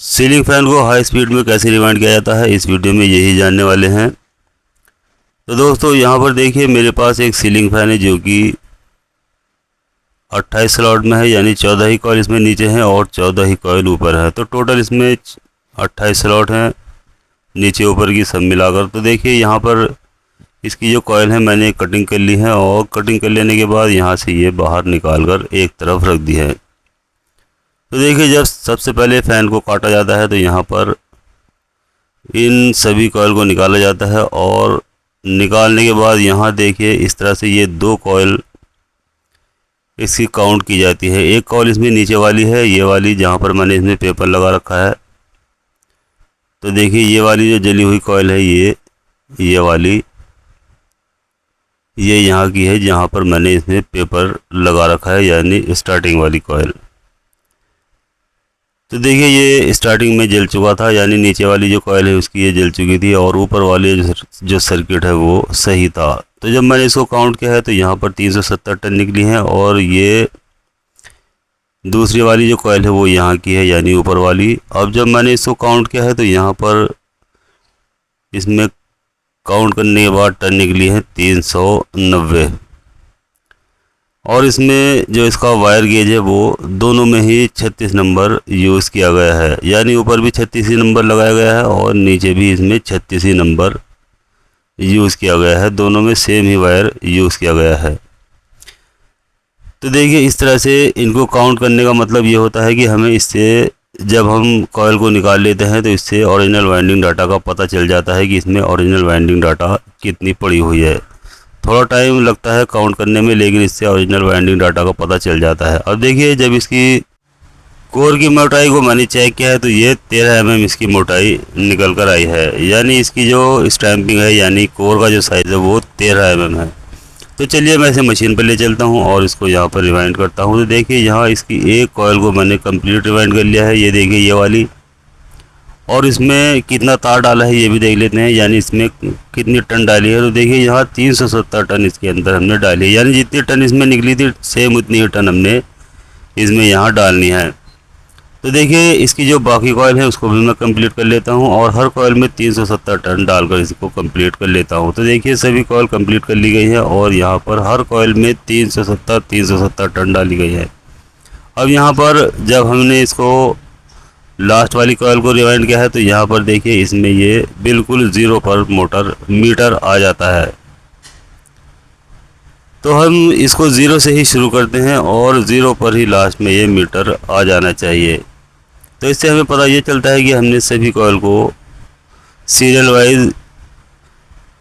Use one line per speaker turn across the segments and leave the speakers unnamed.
Ceiling fan को high speed में कैसे रिवाइंड किया जाता है, इस वीडियो में यही जानने वाले हैं। तो दोस्तों यहाँ पर देखिए मेरे पास एक सीलिंग फैन है जो कि 28 स्लॉट में है, यानी 14 ही कॉइल इसमें नीचे हैं और 14 ही कॉइल ऊपर है। तो टोटल इसमें 28 स्लॉट हैं नीचे ऊपर की सब मिलाकर। तो देखिए यहाँ पर इसकी जो कॉइल है मैंने कटिंग कर ली है और कटिंग कर लेने के बाद यहाँ से ये बाहर निकाल कर एक तरफ रख दी है। तो देखिए जब सबसे पहले फ़ैन को काटा जाता है तो यहाँ पर इन सभी कॉइल को निकाला जाता है और निकालने के बाद यहाँ देखिए इस तरह से ये दो कॉइल इसकी काउंट की जाती है। एक कॉइल इसमें नीचे वाली है, ये वाली जहाँ पर मैंने इसमें पेपर लगा रखा है। तो देखिए ये वाली जो जली हुई कॉइल है ये वाली ये यहाँ की है जहाँ पर मैंने इसमें पेपर लगा रखा है, यानी स्टार्टिंग वाली कॉइल। तो देखिए ये स्टार्टिंग में जल चुका था, यानी नीचे वाली जो कॉइल है उसकी ये जल चुकी थी और ऊपर वाली जो सर्किट है वो सही था। तो जब मैंने इसको काउंट किया है तो यहाँ पर 370 टन निकली हैं और ये दूसरी वाली जो कॉइल है वो यहाँ की है, यानी ऊपर वाली। अब जब मैंने इसको काउंट किया है तो यहाँ पर इसमें काउंट करने के बाद टन निकली है 390 और इसमें जो इसका वायर गेज है वो दोनों में ही 36 नंबर यूज़ किया गया है, यानी ऊपर भी 36 ही नंबर लगाया गया है और नीचे भी इसमें 36 ही नंबर यूज़ किया गया है। दोनों में सेम ही वायर यूज़ किया गया है। तो देखिए इस तरह से इनको काउंट करने का मतलब ये होता है कि हमें इससे जब हम कॉइल को निकाल लेते हैं तो इससे ओरिजिनल वाइंडिंग डाटा का पता चल जाता है कि इसमें ओरिजिनल वाइंडिंग डाटा कितनी पड़ी हुई है। थोड़ा टाइम लगता है काउंट करने में, लेकिन इससे ओरिजिनल वाइंडिंग डाटा का पता चल जाता है। अब देखिए जब इसकी कोर की मोटाई को मैंने चेक किया है तो ये 13 mm इसकी मोटाई निकल कर आई है, यानी इसकी जो स्टैंपिंग है यानी कोर का जो साइज़ है वो 13 mm है। तो चलिए मैं इसे मशीन पर ले चलता हूँ और इसको यहाँ पर रिवाइंड करता हूँ। तो देखिए यहाँ इसकी एक कॉइल को मैंने कंप्लीट रिवाइंड कर लिया है, ये देखिए ये वाली। और इसमें कितना तार डाला है ये भी देख लेते हैं, यानी इसमें कितनी टन डाली है। तो देखिए यहाँ 370 टन इसके अंदर हमने डाली है, यानी जितनी टन इसमें निकली थी सेम उतनी ही टन हमने इसमें यहाँ डालनी है। तो देखिए इसकी जो बाकी कॉइल है उसको भी मैं कंप्लीट कर लेता हूँ और हर कॉइल में 370 टन डालकर इसको कंप्लीट कर लेता हूँ। तो देखिए सभी कॉइल कंप्लीट कर ली गई है और यहाँ पर हर कॉइल में 370 टन डाली गई है। अब यहाँ पर जब हमने इसको लास्ट वाली कॉइल को रिवाइंड किया है तो यहाँ पर देखिए इसमें ये बिल्कुल ज़ीरो पर मीटर आ जाता है। तो हम इसको ज़ीरो से ही शुरू करते हैं और ज़ीरो पर ही लास्ट में ये मीटर आ जाना चाहिए। तो इससे हमें पता ये चलता है कि हमने सभी कॉइल को सीरियल वाइज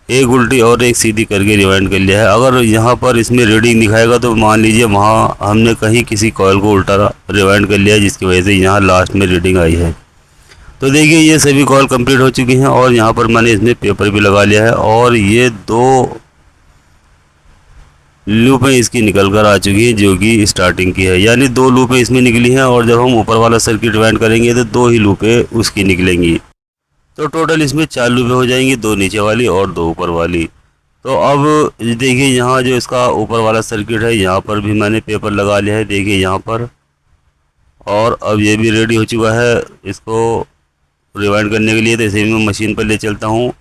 एक उल्टी और एक सीधी करके रिवाइंड कर लिया है। अगर यहाँ पर इसमें रीडिंग दिखाएगा तो मान लीजिए वहाँ हमने कहीं किसी कॉइल को उल्टा रिवाइंड कर लिया जिसकी वजह से यहाँ लास्ट में रीडिंग आई है। तो देखिए ये सभी कॉइल कंप्लीट हो चुकी हैं और यहाँ पर मैंने इसमें पेपर भी लगा लिया है और ये दो लूपें इसकी निकल कर आ चुकी हैं जो कि स्टार्टिंग की है, यानी दो लूपें इसमें निकली हैं और जब हम ऊपर वाला सर्किट रिवाइंड करेंगे तो दो ही लूपें उसकी निकलेंगी। तो टोटल इसमें 4 लूपें हो जाएंगी, दो नीचे वाली और दो ऊपर वाली। तो अब देखिए यहाँ जो इसका ऊपर वाला सर्किट है यहाँ पर भी मैंने पेपर लगा लिया है, देखिए यहाँ पर। और अब ये भी रेडी हो चुका है इसको रिवाइंड करने के लिए। तो इसे मैं मशीन पर ले चलता हूँ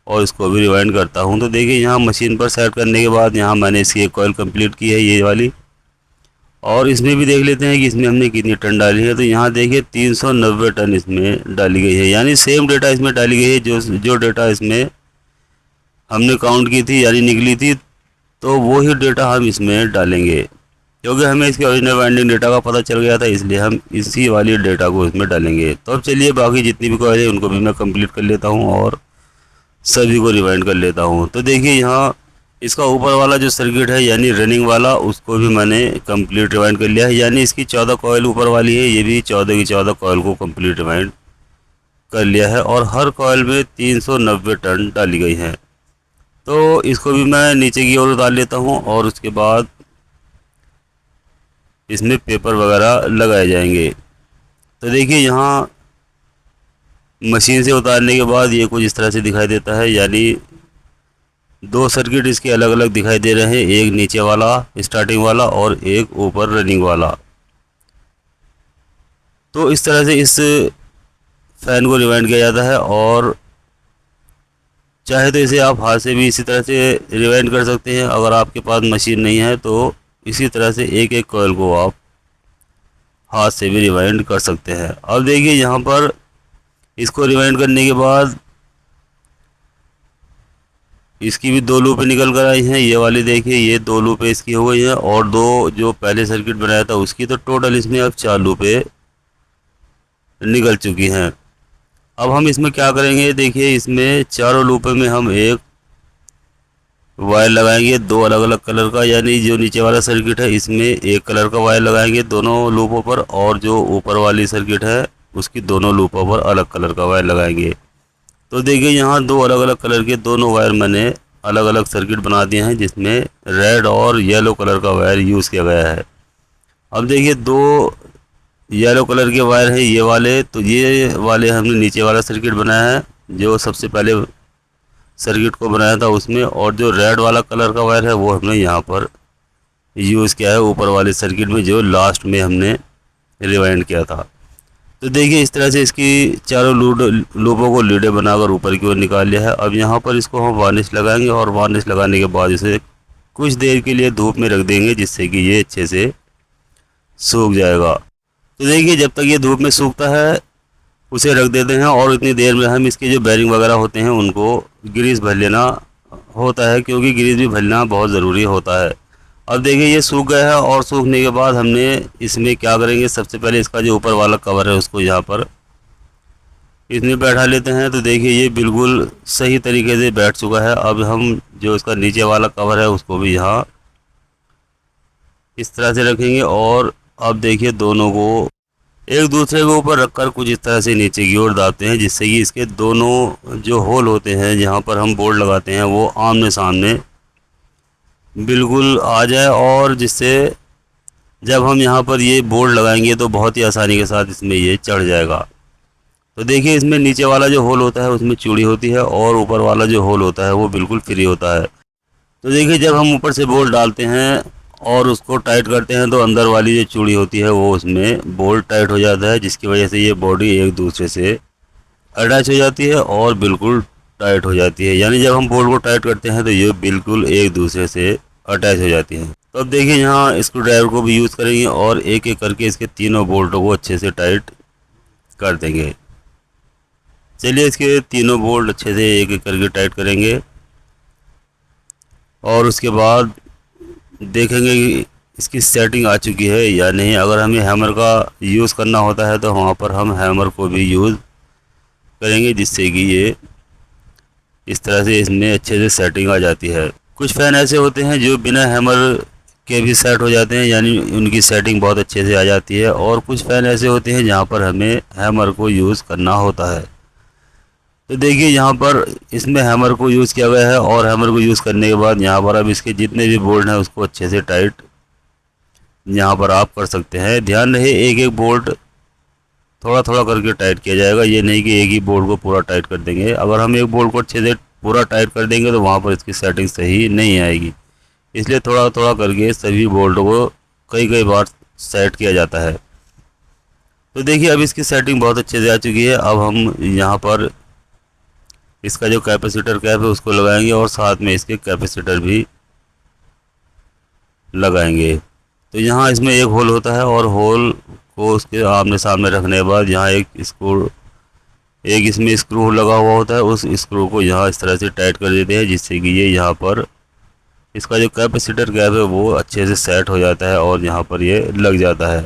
और इसको भी रिवाइंड करता हूँ। तो देखिए यहाँ मशीन पर सेट करने के बाद यहाँ मैंने इसकी एक कॉइल कंप्लीट की है ये वाली, और इसमें भी देख लेते हैं कि इसमें हमने कितनी टन डाली है। तो यहाँ देखिए 390 टन इसमें डाली गई है, यानी सेम डेटा इसमें डाली गई है जो डेटा इसमें हमने काउंट की थी यानी निकली थी, तो वो ही डेटा हम इसमें डालेंगे। क्योंकि हमें इसके ओरिजिनल वाइंडिंग डेटा का पता चल गया था इसलिए हम इसी वाली डेटा को इसमें डालेंगे। तो अब चलिए बाकी जितनी भी कॉइल है उनको भी मैं कंप्लीट कर लेता हूँ और सभी को रिवाइंड कर लेता हूँ। तो देखिए यहाँ इसका ऊपर वाला जो सर्किट है यानी रनिंग वाला उसको भी मैंने कंप्लीट रिवाइंड कर लिया है, यानी इसकी 14 कॉइल ऊपर वाली है, ये भी 14 की 14 कॉइल को कंप्लीट रिवाइंड कर लिया है और हर कॉइल में 390 टन डाली गई है। तो इसको भी मैं नीचे की ओर उतार लेता हूँ और उसके बाद इसमें पेपर वगैरह लगाए जाएंगे। तो देखिए यहाँ मशीन से उतारने के बाद ये कुछ इस तरह से दिखाई देता है, यानी दो सर्किट इसके अलग अलग दिखाई दे रहे हैं, एक नीचे वाला स्टार्टिंग वाला और एक ऊपर रनिंग वाला। तो इस तरह से इस फ़ैन को रिवाइंड किया जाता है। और चाहे तो इसे आप हाथ से भी इसी तरह से रिवाइंड कर सकते हैं। अगर आपके पास मशीन नहीं है तो इसी तरह से एक एक कॉइल को आप हाथ से भी रिवाइंड कर सकते हैं। अब देखिए यहाँ पर इसको रिवाइंड करने के बाद इसकी भी दो लूपें निकल कर आई हैं। ये वाली देखिए, ये दो लूपें इसकी हो गई हैं, और दो जो पहले सर्किट बनाया था उसकी, तो टोटल इसमें अब 4 लूपें निकल चुकी हैं। अब हम इसमें क्या करेंगे, देखिए इसमें चारों लूपों में हम एक वायर लगाएंगे, दो अलग अलग कलर का, यानी जो नीचे वाला सर्किट है इसमें एक कलर का वायर लगाएंगे दोनों लूपों पर, और जो ऊपर वाली सर्किट है उसकी दोनों लूपों पर अलग कलर का वायर लगाएंगे। तो देखिए यहाँ दो अलग अलग कलर के दोनों वायर मैंने अलग अलग सर्किट बना दिए हैं, जिसमें रेड और येलो कलर का वायर यूज़ किया गया है। अब देखिए दो येलो कलर के वायर हैं ये वाले, तो ये वाले हमने नीचे वाला सर्किट बनाया है जो सबसे पहले सर्किट को बनाया था उसमें, और जो रेड वाला कलर का वायर है वो हमने यहाँ पर यूज़ किया है ऊपर वाले सर्किट में, जो लास्ट में हमने रिवाइंड किया था। तो देखिए इस तरह से इसकी चारों लूपों को लीडे बनाकर ऊपर की ओर निकाल लिया है। अब यहाँ पर इसको हम वार्निश लगाएंगे, और वार्निश लगाने के बाद इसे कुछ देर के लिए धूप में रख देंगे, जिससे कि ये अच्छे से सूख जाएगा। तो देखिए जब तक ये धूप में सूखता है उसे रख देते हैं, और इतनी देर में हम इसके जो बेरिंग वगैरह होते हैं उनको ग्रीस भर लेना होता है, क्योंकि ग्रीस भी भरना बहुत ज़रूरी होता है। अब देखिए ये सूख गया है, और सूखने के बाद हमने इसमें क्या करेंगे, सबसे पहले इसका जो ऊपर वाला कवर है उसको यहाँ पर इसमें बैठा लेते हैं। तो देखिए ये बिल्कुल सही तरीके से बैठ चुका है। अब हम जो इसका नीचे वाला कवर है उसको भी यहाँ इस तरह से रखेंगे, और अब देखिए दोनों को एक दूसरे के ऊपर रखकर कुछ इस तरह से नीचे की ओर दाबते हैं, जिससे कि इसके दोनों जो होल होते हैं जहाँ पर हम बोल्ट लगाते हैं वो आमने सामने बिल्कुल आ जाए, और जिससे जब हम यहाँ पर ये बोल्ट लगाएंगे तो बहुत ही आसानी के साथ इसमें ये चढ़ जाएगा। तो देखिए इसमें नीचे वाला जो होल होता है उसमें चूड़ी होती है, और ऊपर वाला जो होल होता है वो बिल्कुल फ्री होता है। तो देखिए जब हम ऊपर से बोल्ट डालते हैं और उसको टाइट करते हैं तो अंदर वाली जो चूड़ी होती है वो उसमें बोल्ट टाइट हो जाता है, जिसकी वजह से ये बॉडी एक दूसरे से अटैच हो जाती है और बिल्कुल टाइट हो जाती है। यानी जब हम बोल्ट को टाइट करते हैं तो ये बिल्कुल एक दूसरे से अटैच हो जाती है। तो अब देखिए यहाँ स्क्रू ड्राइवर को भी यूज़ करेंगे, और एक एक करके इसके तीनों बोल्टों को अच्छे से टाइट कर देंगे। चलिए इसके तीनों बोल्ट अच्छे से एक एक करके टाइट करेंगे, और उसके बाद देखेंगे कि इसकी सेटिंग आ चुकी है या नहीं। अगर हमें हैमर का यूज़ करना होता है तो वहाँ पर हम हैमर को भी यूज़ करेंगे, जिससे कि ये इस तरह से इसमें अच्छे से सेटिंग आ जाती है। कुछ फ़ैन ऐसे होते हैं जो बिना हैमर के भी सेट हो जाते हैं, यानी उनकी सेटिंग बहुत अच्छे से आ जाती है, और कुछ फ़ैन ऐसे होते हैं जहाँ पर हमें हैमर को यूज़ करना होता है। तो देखिए यहाँ पर इसमें हैमर को यूज़ किया गया है, और हैमर को यूज़ करने के बाद यहाँ पर अब इसके जितने भी बोल्ट हैं उसको अच्छे से टाइट यहाँ पर आप कर सकते हैं। ध्यान रहे एक एक बोल्ट थोड़ा थोड़ा करके टाइट किया जाएगा, ये नहीं कि एक ही बोल्ट को पूरा टाइट कर देंगे। अगर हम एक बोल्ट को अच्छे से पूरा टाइट कर देंगे तो वहाँ पर इसकी सेटिंग सही नहीं आएगी, इसलिए थोड़ा थोड़ा करके सभी बोल्टों को कई कई बार सेट किया जाता है। तो देखिए अब इसकी सेटिंग बहुत अच्छे से आ चुकी है। अब हम यहाँ पर इसका जो कैपेसिटर कैप है उसको लगाएंगे, और साथ में इसके कैपेसिटर भी लगाएंगे। तो यहाँ इसमें एक होल होता है, और होल को उसके आमने सामने रखने के बाद यहाँ एक इसमें स्क्रू लगा हुआ होता है, उस स्क्रू को यहाँ इस तरह से टाइट कर देते हैं, जिससे कि ये यहाँ पर इसका जो कैपेसिटर कैप है वो अच्छे से सेट हो जाता है और यहाँ पर ये लग जाता है।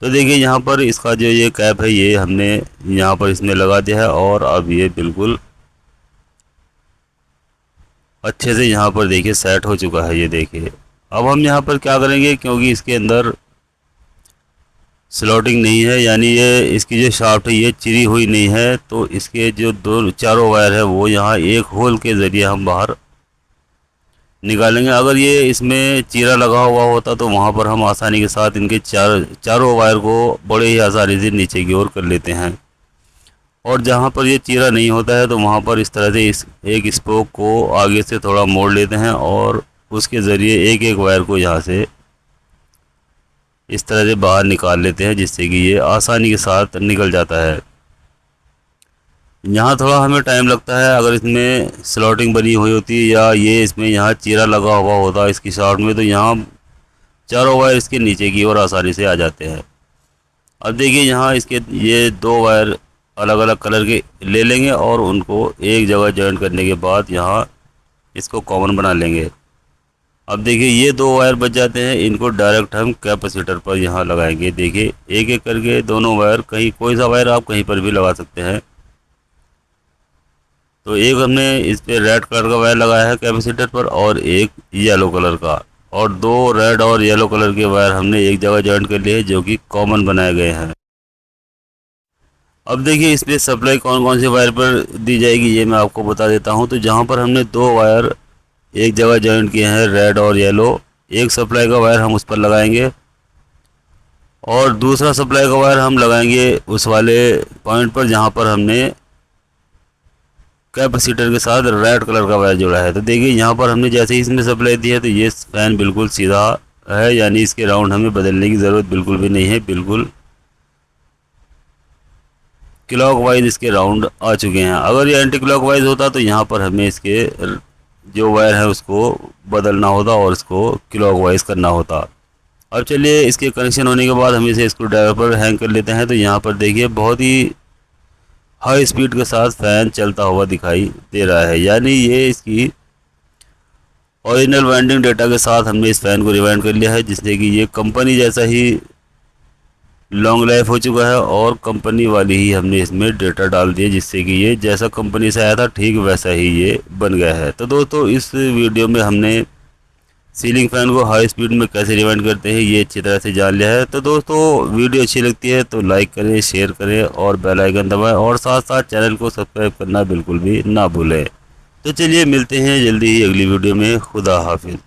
तो देखिए यहाँ पर इसका जो ये कैप है ये हमने यहाँ पर इसमें लगा दिया है, और अब ये बिल्कुल अच्छे से यहाँ पर देखिए सेट हो चुका है। ये देखिए अब हम यहाँ पर क्या करेंगे, क्योंकि इसके अंदर स्लॉटिंग नहीं है, यानी ये इसकी जो शाफ्ट है ये चिरी हुई नहीं है, तो इसके जो चारों वायर है वो यहाँ एक होल के ज़रिए हम बाहर निकालेंगे। अगर ये इसमें चीरा लगा हुआ होता तो वहाँ पर हम आसानी के साथ इनके चारों वायर को बड़े ही आसानी से नीचे की ओर कर लेते हैं, और जहाँ पर ये चीरा नहीं होता है तो वहाँ पर इस तरह से एक स्पोक को आगे से थोड़ा मोड़ लेते हैं, और उसके ज़रिए एक एक वायर को यहाँ से इस तरह से बाहर निकाल लेते हैं, जिससे कि ये आसानी के साथ निकल जाता है। यहाँ थोड़ा हमें टाइम लगता है, अगर इसमें स्लॉटिंग बनी हुई होती है या ये इसमें यहाँ चीरा लगा हुआ होता है इसकी शाफ्ट में, तो यहाँ चारों वायर इसके नीचे की ओर आसानी से आ जाते हैं। अब देखिए यहाँ इसके ये 2 वायर अलग अलग कलर के ले लेंगे और उनको एक जगह जॉइन करने के बाद यहाँ इसको कॉमन बना लेंगे। अब देखिए ये 2 वायर बच जाते हैं, इनको डायरेक्ट हम कैपेसिटर पर यहाँ लगाएंगे। देखिए एक एक करके दोनों वायर, कहीं कोई सा वायर आप कहीं पर भी लगा सकते हैं। तो एक हमने इस पे रेड कलर का वायर लगाया है कैपेसिटर पर और एक येलो कलर का, और 2 रेड और येलो कलर के वायर हमने एक जगह जॉइन कर लिए जो कि कॉमन बनाए गए हैं। अब देखिए इस पे सप्लाई कौन कौन से वायर पर दी जाएगी ये मैं आपको बता देता हूँ। तो जहाँ पर हमने 2 वायर एक जगह जॉइन किए हैं रेड और येलो, एक सप्लाई का वायर हम उस पर लगाएंगे और दूसरा सप्लाई का वायर हम लगाएंगे उस वाले पॉइंट पर जहाँ पर हमने कैपेसिटर के साथ रेड कलर का वायर जोड़ा है। तो देखिए यहाँ पर हमने जैसे ही इसमें सप्लाई दी है तो ये फैन बिल्कुल सीधा है, यानी इसके राउंड हमें बदलने की ज़रूरत बिल्कुल भी नहीं है, बिल्कुल क्लॉकवाइज इसके राउंड आ चुके हैं। अगर ये एंटी क्लॉकवाइज होता तो यहाँ पर हमें इसके जो वायर है उसको बदलना होता और इसको क्लॉकवाइज करना होता। अब चलिए इसके कनेक्शन होने के बाद हम इसे स्क्रू ड्राइवर पर हैंग कर लेते हैं। तो यहाँ पर देखिए बहुत ही हाई स्पीड के साथ फैन चलता हुआ दिखाई दे रहा है, यानी ये इसकी ओरिजिनल वाइंडिंग डेटा के साथ हमने इस फैन को रिवाइंड कर लिया है, जिससे कि ये कंपनी जैसा ही लॉन्ग लाइफ हो चुका है और कंपनी वाली ही हमने इसमें डेटा डाल दिया, जिससे कि ये जैसा कंपनी से आया था ठीक वैसा ही ये बन गया है। तो दोस्तों इस वीडियो में हमने सीलिंग फैन को हाई स्पीड में कैसे रिवाइंड करते हैं ये अच्छी तरह से जान लिया है। तो दोस्तों वीडियो अच्छी लगती है तो लाइक करें, शेयर करें और बेल आइकन दबाएं और साथ साथ चैनल को सब्सक्राइब करना बिल्कुल भी ना भूलें। तो चलिए मिलते हैं जल्दी ही अगली वीडियो में। खुदा हाफिज़।